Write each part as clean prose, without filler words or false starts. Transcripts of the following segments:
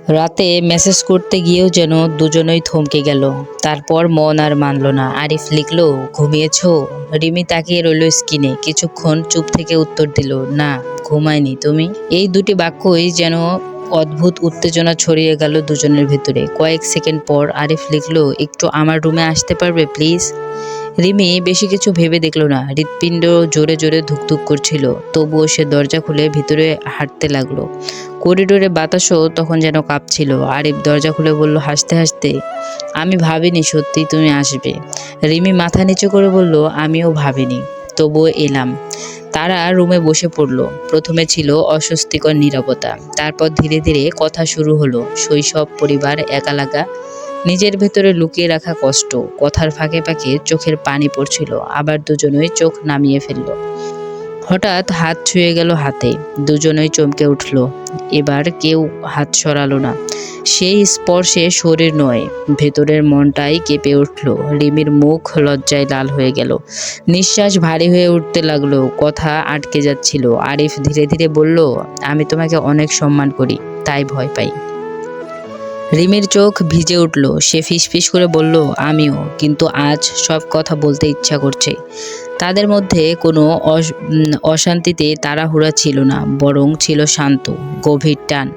রাতে মেসেজ করতে গিয়েও যেন দুজনেই থমকে গেল। তারপর মন আর মানল না। আরিফ লিখল, ঘুমিয়েছো? রিমি তাকিয়ে রইল স্ক্রিনে। কিছুক্ষণ চুপ থেকে উত্তর দিল, না, ঘুমায়নি। তুমি? এই দুটি বাক্যই যেন অদ্ভুত উত্তেজনা ছড়িয়ে গেল দুজনের ভেতরে। কয়েক সেকেন্ড পর আরিফ লিখল, একটু আমার রুমে আসতে পারবে প্লিজ? রিমি বেশি কিছু ভেবে দেখল না। হৃৎপিণ্ড জোরে জোরে ধুকধুক করছিল। তবুও সে দরজা খুলে ভিতরে হাঁটতে লাগলো। করিডোরে বাতাসও তখন যেন কাঁপছিল। আরিফ দরজা খুলে বলল হাসতে হাসতে, আমি ভাবিনি সত্যি তুমি আসবে। রিমি মাথা নিচু করে বলল, আমিও ভাবিনি, তবুও এলাম। তারা রুমে বসে পড়ল। প্রথমে ছিল অস্বস্তিকর নীরবতা, তারপর ধীরে ধীরে কথা শুরু হলো। শৈশব, পরিবার, একা লাগা, নিজের ভেতরে লুকিয়ে রাখা কষ্ট। কথার ফাঁকে ফাঁকে চোখের পানি পড়ছিল, আবার দুজনেই চোখ নামিয়ে ফেলল। হঠাৎ হাত ছুঁয়ে গেল হাতে। দুজনেই চমকে উঠল। এবার কেউ হাত সরালো না। সেই স্পর্শে শরীর নয়, ভেতরের মনটাই কেঁপে উঠল। রিমির মুখ লজ্জায় লাল হয়ে গেল। নিঃশ্বাস ভারী হয়ে উঠতে লাগলো। কথা আটকে যাচ্ছিল। আরিফ ধীরে ধীরে বলল, আমি তোমাকে অনেক সম্মান করি, তাই ভয় পাই। রিমির চোখ ভিজে উঠল। সে ফিসফিস করে বলল, আমিও, কিন্তু আজ সব কথা বলতে ইচ্ছা করছে। তাদের মধ্যে কোনো অশান্তিতে তাড়াহুড়া ছিল না, বরং ছিল শান্ত, গভীর টান।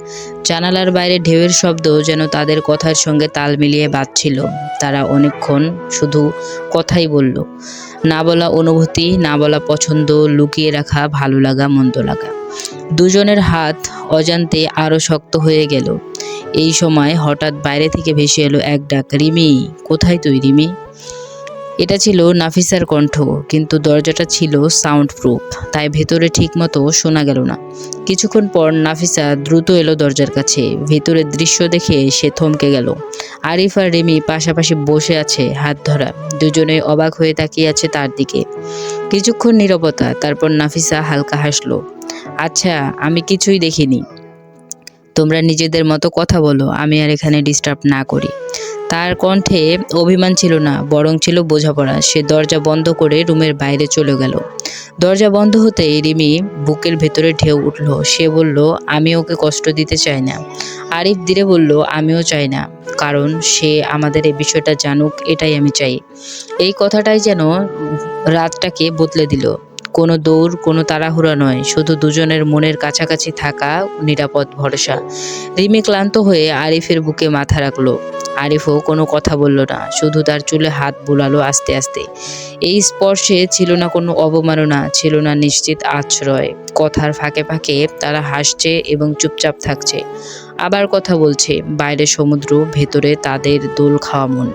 জানালার বাইরে ঢেউয়ের শব্দ যেন তাদের কথার সঙ্গে তাল মিলিয়ে বাজছিল। তারা অনেকক্ষণ শুধু কথাই বলল। না বলা অনুভূতি, না বলা পছন্দ, লুকিয়ে রাখা ভালো লাগা, মন্দ লাগা। দুজনের হাত অজান্তে আরো শক্ত হয়ে গেল। এই সময় হঠাৎ বাইরে থেকে ভেসে এলো এক ডাক, রিমি, কোথায় তুই রিমি? এটা ছিল নাফিসার কণ্ঠ, কিন্তু দরজাটা ছিল সাউন্ড প্রুফ, তাই ভেতরে ঠিকমতো শোনা গেল না। কিছুক্ষণ পর নাফিসা দ্রুত এলো দরজার কাছে। ভেতরের দৃশ্য দেখে সে থমকে গেল। আরিফ আর রিমি পাশাপাশি বসে আছে, হাত ধরা। দুজনেই অবাক হয়ে তাকিয়ে আছে তার দিকে। কিছুক্ষণ নীরবতা, তারপর নাফিসা হালকা হাসলো, আচ্ছা, আমি কিছুই দেখিনি, তোমরা নিজেদের মতো কথা বলো, আমি আর এখানে ডিস্টার্ব না করি। তার কণ্ঠে অভিমান ছিল না, বরং ছিল বোঝাপড়া। সে দরজা বন্ধ করে রুমের বাইরে চলে গেল। দরজা বন্ধ হতেই রিমি বুকের ভেতরে ঢেউ উঠল। সে বলল, আমি ওকে কষ্ট দিতে চাই না। আরিফ ধীরে বলল, আমিও চাই না, কারণ সে আমাদের এই বিষয়টা জানুক, এটাই আমি চাই। এই কথাটাই যেন রাতটাকে বদলে দিল। কোনো দৌড়, কোনো তাড়াহুড়া নয়, শুধু দুজনের মনের কাছাকাছি থাকা, নিরাপদ ভরসা। রিমি ক্লান্ত হয়ে আরিফের বুকে মাথা রাখলো। আরিফও কোনো কথা বলল না, শুধু তার চুলে হাত বুলালো আস্তে আস্তে। এই স্পর্শে ছিল না কোনো অবমাননা, ছিল না নিশ্চিত আশ্রয়। কথার ফাঁকে ফাঁকে তারা হাসছে এবং চুপচাপ থাকছে, আবার কথা বলছে। বাইরে সমুদ্র, ভেতরে তাদের দোল খাওয়া মন।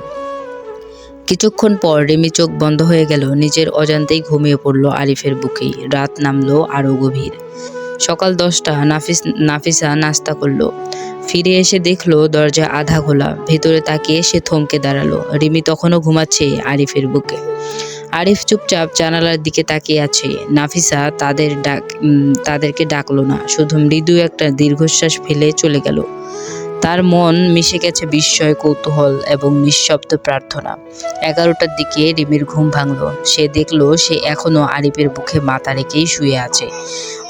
কিছুক্ষণ পর রিমি চোখ বন্ধ হয়ে গেল। নিজের অজান্তেই ঘুমিয়ে পড়ল আরিফের বুকেই। রাত নামলো আরো গভীর। সকাল 10টা। নাফিসা নাস্তা করলো। ফিরে এসে দেখলো দরজা আধা খোলা। ভেতরে তাকিয়ে সে থমকে দাঁড়ালো। রিমি তখনও ঘুমাচ্ছে আরিফের বুকে। আরিফ চুপচাপ জানালার দিকে তাকিয়ে আছে। নাফিসা তাদেরকে ডাকলো না, শুধু মৃদু একটা দীর্ঘশ্বাস ফেলে চলে গেল। তার মন মিশে গেছে বিস্ময়, কৌতূহল এবং নিঃশব্দ প্রার্থনা। 11টার দিকে রিমির ঘুম ভাঙল। সে দেখল সে এখনো আরিফের বুকে মাথা রেখেই শুয়ে আছে।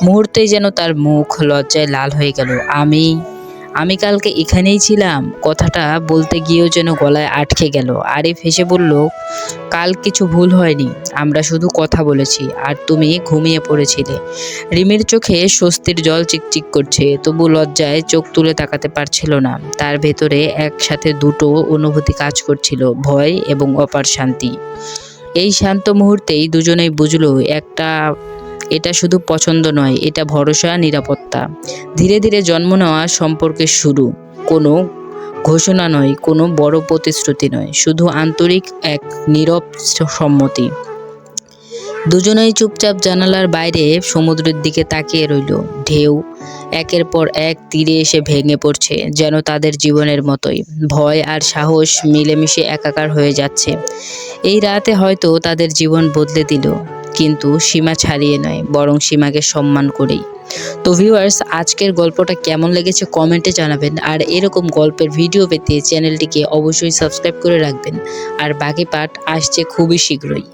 মুহূর্তেই যেন তার মুখ লজ্জায় লাল হয়ে গেল। আমি আমি কালকে এখানেই ছিলাম, কথাটা বলতে গিয়েও যেন গলায় আটকে গেল। আরিফ হেসে বলল, কাল কিছু ভুল হয়নি, আমরা শুধু কথা বলেছি আর তুমি ঘুমিয়ে পড়েছিলে। রিমির চোখে স্বস্তির জল চিকচিক করছে, তবু লজ্জায় চোখ তুলে তাকাতে পারছিল না। তার ভেতরে একসাথে দুটো অনুভূতি কাজ করছিল, ভয় এবং অপার শান্তি। এই শান্ত মুহূর্তেই দুজনেই বুঝলো এটা শুধু পছন্দ নয়, এটা ভরসা, নিরাপত্তা। ধীরে ধীরে জন্ম নেওয়া সম্পর্কের শুরু। কোনো ঘোষণা নয়, কোনো বড় প্রতিশ্রুতি নয়, শুধু আন্তরিক এক নীরব সম্মতি। দুজনেই চুপচাপ জানালার বাইরে সমুদ্রের দিকে তাকিয়ে রইল। ঢেউ একের পর এক তীরে এসে ভেঙে পড়ছে, যেন তাদের জীবনের মতোই। ভয় আর সাহস মিলেমিশে একাকার হয়ে যাচ্ছে। এই রাতে হয়তো তাদের জীবন বদলে দিল, কিন্তু সীমা ছাড়িয়ে নয়, বরং সীমাকে সম্মান করেই। তো ভিউয়ার্স, আজকের গল্পটা কেমন লেগেছে কমেন্টে জানাবেন। আর এরকম গল্পের ভিডিও পেতে চ্যানেলটিকে অবশ্যই সাবস্ক্রাইব করে রাখবেন। আর বাকি পার্ট আসছে খুবই শীঘ্রই।